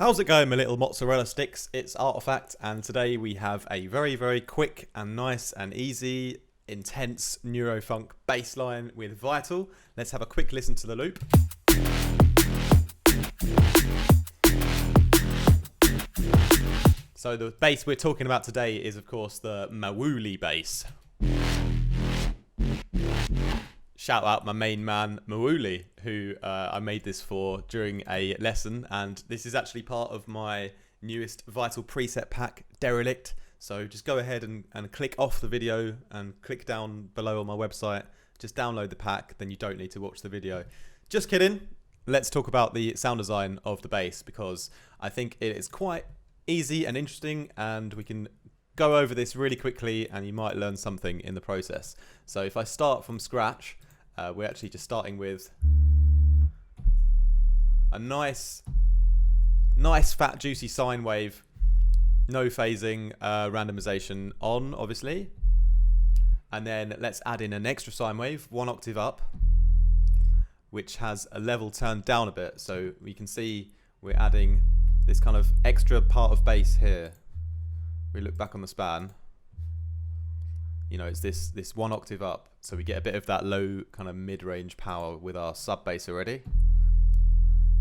How's it going, my little mozzarella sticks? It's Artifact, and today we have a very, very quick and nice and easy, intense Neurofunk bass line with Vital. Let's have a quick listen to the loop. So the bass we're talking about today is, of course, the Mawuli bass. Shout out my main man Mawuli, who I made this for during a lesson, and this is actually part of my newest Vital preset pack, Derelict. So just go ahead and click off the video and click down below on my website. Just download the pack, then you don't need to watch the video. Just kidding. Let's talk about the sound design of the bass, because I think it is quite easy and interesting, and we can go over this really quickly and you might learn something in the process. So if I start from scratch, we're actually just starting with a nice fat juicy sine wave, no phasing, randomization on, obviously, and then let's add in an extra sine wave 1 octave up, which has a level turned down a bit, so we can see we're adding this kind of extra part of bass here. We look back on the span, you know, it's this 1 octave up, so we get a bit of that low kind of mid-range power with our sub bass already.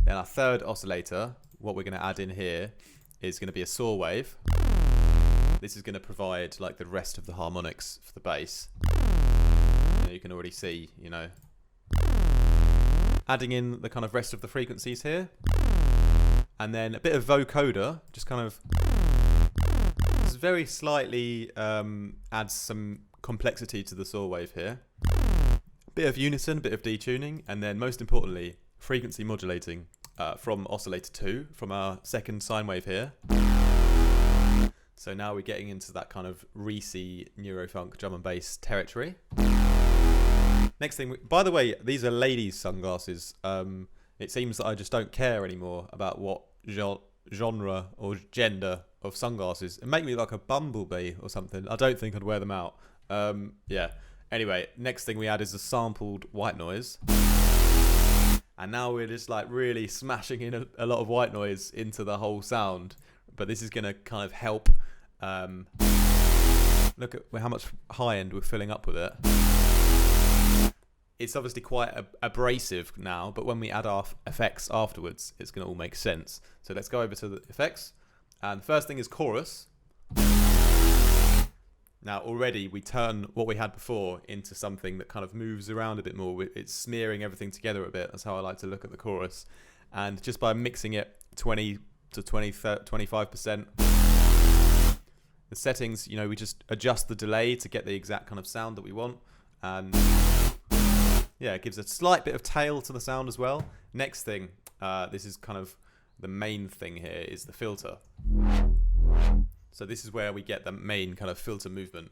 Then our third oscillator, what we're going to add in here is going to be a saw wave. This is going to provide like the rest of the harmonics for the bass. You can already see, you know, adding in the kind of rest of the frequencies here, and then a bit of vocoder, just kind of very slightly adds some complexity to the saw wave here. Bit of unison, bit of detuning, and then most importantly, frequency modulating from oscillator 2, from our second sine wave here. So now we're getting into that kind of Reese Neurofunk drum and bass territory. Next thing, by the way, these are ladies' sunglasses. It seems that I just don't care anymore about what genre or gender of sunglasses. It make me like a bumblebee or something. I don't think I'd wear them out. Yeah. Anyway, next thing we add is a sampled white noise. And now we're just like really smashing in a lot of white noise into the whole sound. But this is going to kind of help. Look at how much high end we're filling up with it. It's obviously quite abrasive now, but when we add our effects afterwards, it's going to all make sense. So let's go over to the effects. And the first thing is chorus. Now already we turn what we had before into something that kind of moves around a bit more. It's smearing everything together a bit. That's how I like to look at the chorus. And just by mixing it 20 to 25%, the settings, you know, we just adjust the delay to get the exact kind of sound that we want. And yeah, it gives a slight bit of tail to the sound as well. Next thing, this is kind of the main thing here, is the filter. So this is where we get the main kind of filter movement.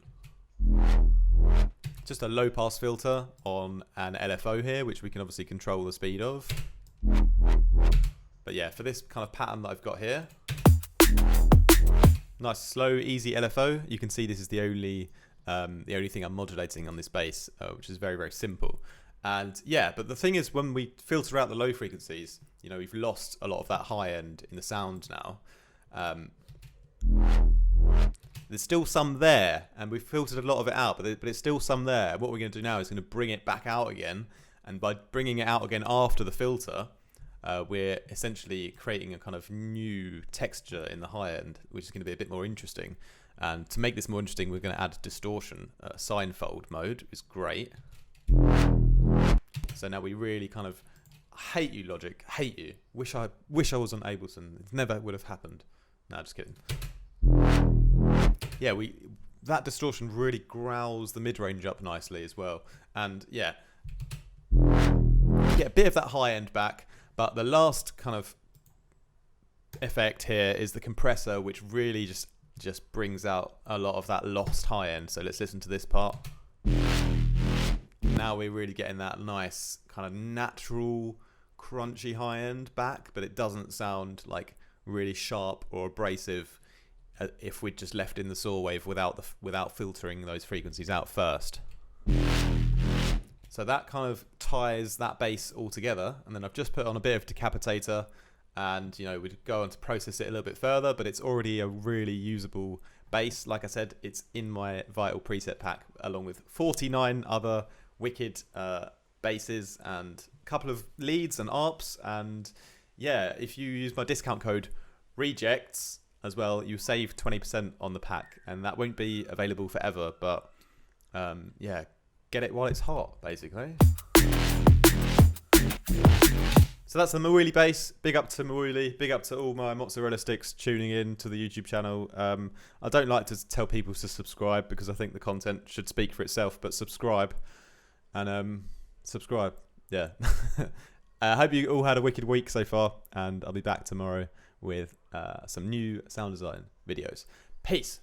Just a low pass filter on an LFO here, which we can obviously control the speed of. But yeah, for this kind of pattern that I've got here, nice slow, easy LFO. You can see this is the only thing I'm modulating on this bass, which is very, very simple. And yeah, but the thing is, when we filter out the low frequencies, you know, we've lost a lot of that high end in the sound now. There's still some there, and we've filtered a lot of it out, but it's still some there. What we're going to do now is going to bring it back out again, and by bringing it out again after the filter, we're essentially creating a kind of new texture in the high end, which is going to be a bit more interesting. And to make this more interesting, we're going to add distortion. Sinefold mode is great. So now we really kind of hate you, Logic. Hate you. Wish I wasn't Ableton. It never would have happened. No, just kidding. Yeah, that distortion really growls the mid-range up nicely as well. And yeah, get a bit of that high end back. But the last kind of effect here is the compressor, which really just brings out a lot of that lost high end. So let's listen to this part. Now we're really getting that nice kind of natural crunchy high end back, but it doesn't sound like really sharp or abrasive if we'd just left in the saw wave without filtering those frequencies out first. So that kind of ties that bass all together, and then I've just put on a bit of decapitator and we'd go on to process it a little bit further, but it's already a really usable bass. Like I said, it's in my Vital preset pack along with 49 other wicked basses and a couple of leads and arps. And yeah, if you use my discount code rejects as well, you save 20% on the pack, and that won't be available forever, but yeah, get it while it's hot, basically. So that's the Mawuli bass. Big up to Mawuli. Big up to all my mozzarella sticks tuning in to the YouTube channel. I don't like to tell people to subscribe because I think the content should speak for itself, but subscribe. And subscribe. Yeah. I hope you all had a wicked week so far, and I'll be back tomorrow with some new sound design videos. Peace.